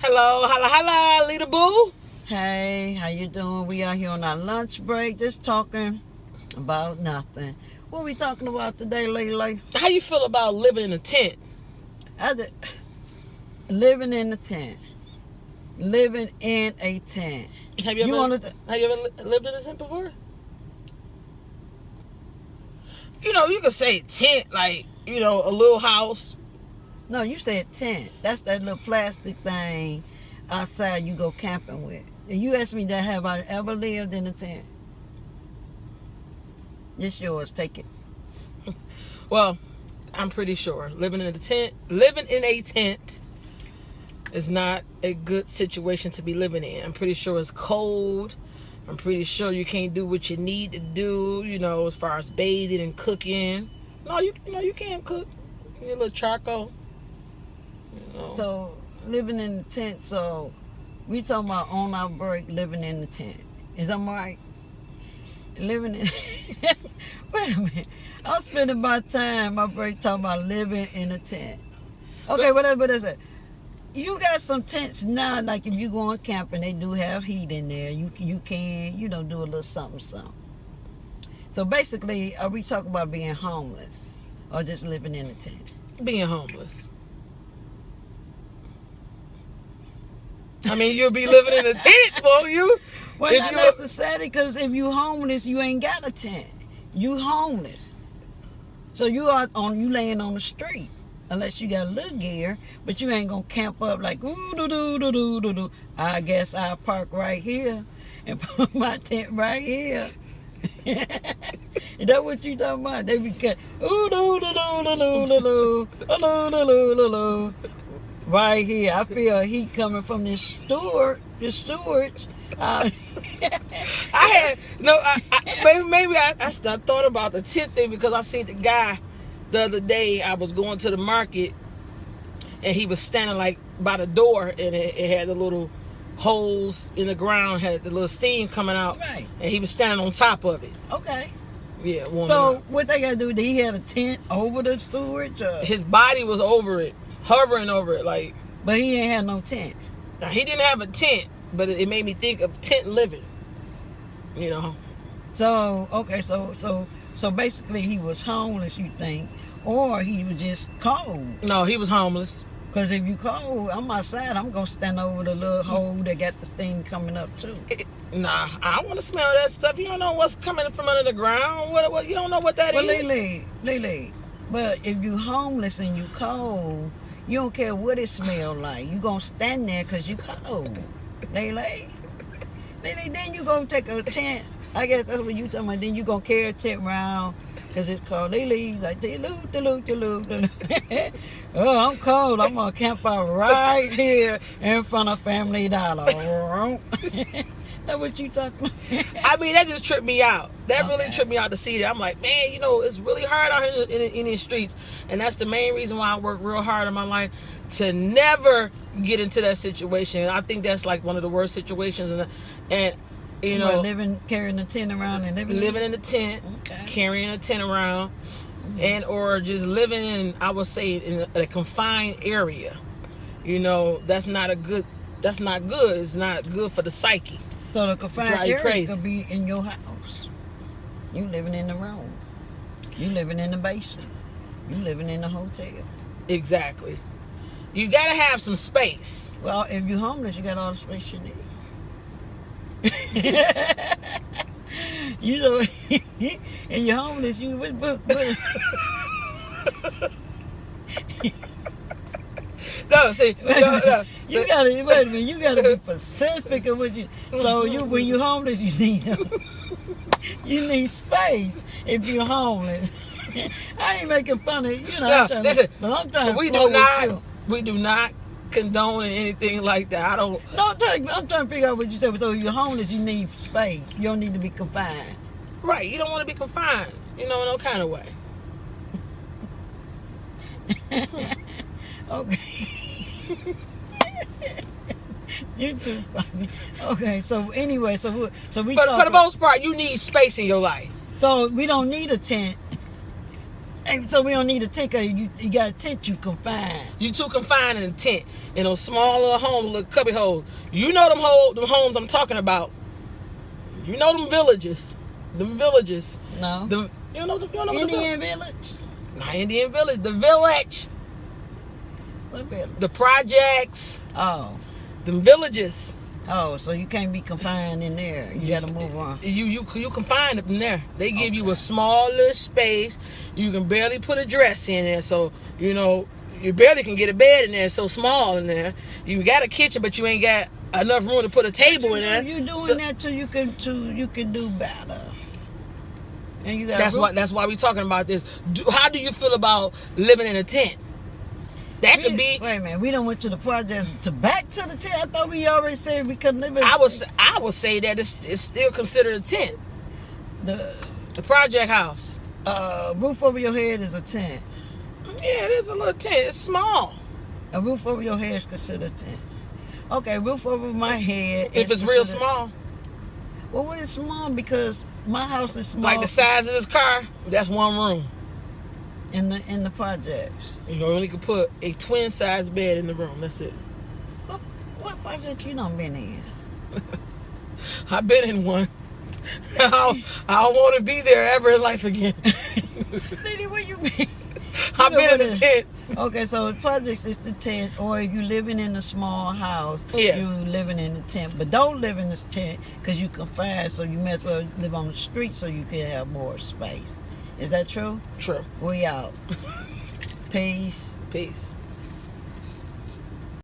Hello, holla, Lita Boo. Hey, how you doing? We out here on our lunch break, just talking about nothing. What we talking about today, Lily? How you feel about living in a tent? Living in a tent. Living in a tent. Have you ever lived in a tent before? You could say tent, like, a little house. No, you said tent. That's that little plastic thing outside you go camping with. And you asked me that, have I ever lived in a tent? It's yours. Take it. Well, I'm pretty sure living in a tent is not a good situation to be living in. I'm pretty sure it's cold. I'm pretty sure you can't do what you need to do, as far as bathing and cooking. No, you can't cook. You need a little charcoal. So, living in the tent, so we talking about on our break living in the tent. Is that right? Living in... Wait a minute. I'm spending my break talking about living in a tent. Okay, what is it? You got some tents now, like if you go on camping, they do have heat in there. You can, do a little something. So basically, are we talking about being homeless or just living in a tent? Being homeless. I mean, you'll be living in a tent, won't you? Well, not necessarily, because if you homeless, you ain't got a tent. You homeless. So you laying on the street. Unless you got a little gear, but you ain't gonna camp up like, ooh, do. I guess I'll park right here and put my tent right here. Is that what you talking about? They be cut, ooh, do. Right here. I feel heat coming from this storage. Maybe I thought about the tent thing because I seen the guy the other day. I was going to the market and he was standing like by the door, and it had the little holes in the ground, had the little steam coming out, right, and he was standing on top of it. Okay. Yeah. So what they gotta do? Did he had a tent over the storage? His body was over it, hovering over it, like. But he ain't had no tent. Now, he didn't have a tent, but it made me think of tent living. So okay, so basically he was homeless, you think, or he was just cold? No, he was homeless. Because if you cold, I'm outside, I'm going to stand over the little hole that got the steam coming up too. Nah, I don't want to smell that stuff. You don't know what's coming from under the ground. What you don't know what that is. Lily, but if you homeless and you cold, you don't care what it smell like. You going to stand there because you cold. Lily, then you going to take a tent. I guess that's what you talking about. Then you going to carry a tent around. Because it's called, like, de-loo. Oh, I'm cold. I'm going to camp out right here in front of Family Dollar. That's what you talking about? I mean, that just tripped me out. That really tripped me out to see that. I'm like, man, it's really hard out here in these streets. And that's the main reason why I work real hard in my life, to never get into that situation. I think that's like one of the worst situations. And carrying a tent around and living in a tent, carrying a tent around, and or just living in, I would say, in a confined area. That's not good. It's not good for the psyche. So the confined area could be in your house. You living in the room. You living in the basement. You living in the hotel. Exactly. You gotta have some space. Well, if you're homeless, you got all the space you need. And you're homeless, you with No, see, no. You gotta wait a minute. You gotta be specific of what you. So when you're homeless, you need space. If you're homeless, I ain't making fun of you. I'm trying. We do not condone anything like that. I'm trying to figure out what you said. So if you're homeless, you need space. You don't need to be confined. Right. You don't want to be confined. In no kind of way. Okay. You're too funny. Okay. So anyway, so we. But for the most part, you need space in your life. So we don't need a tent. And so we don't need a tent. You got a tent, you confined. You too confined in a tent, in those small little homes, little cubby holes. You know them homes I'm talking about. You know them villages. Them villages. No. You know Indian village? Not Indian village. The village. What village? The projects. Oh. Them villages. Oh, so you can't be confined in there. You gotta move on. You confined up in there. They give you a small little space. You can barely put a dress in there. So, you know, you barely can get a bed in there. It's so small in there. You got a kitchen, but you ain't got enough room to put a table in there. You're doing that so you can do better. And you got that's why we talking about this. How do you feel about living in a tent? Could be. Wait a minute. We done went to the project back to the tent. I thought we already said we couldn't live in. I would say that it's still considered a tent. The project house. Roof over your head is a tent. Yeah, it is a little tent. It's small. A roof over your head is considered a tent. Okay, roof over my head. If it's real small. Well, what is small? Because my house is small. Like the size of this car, that's one room. In the projects. You only can put a twin size bed in the room. That's it. What project you done been in? I've been in one. I don't want to be there ever in life again. Lady, where you been? I've been in a tent. Okay, so projects is the tent, or if you living in a small house, yeah, you living in a tent. But don't live in this tent because you confined, so you may as well live on the street so you can have more space. Is that true? True. We out. Peace. Peace.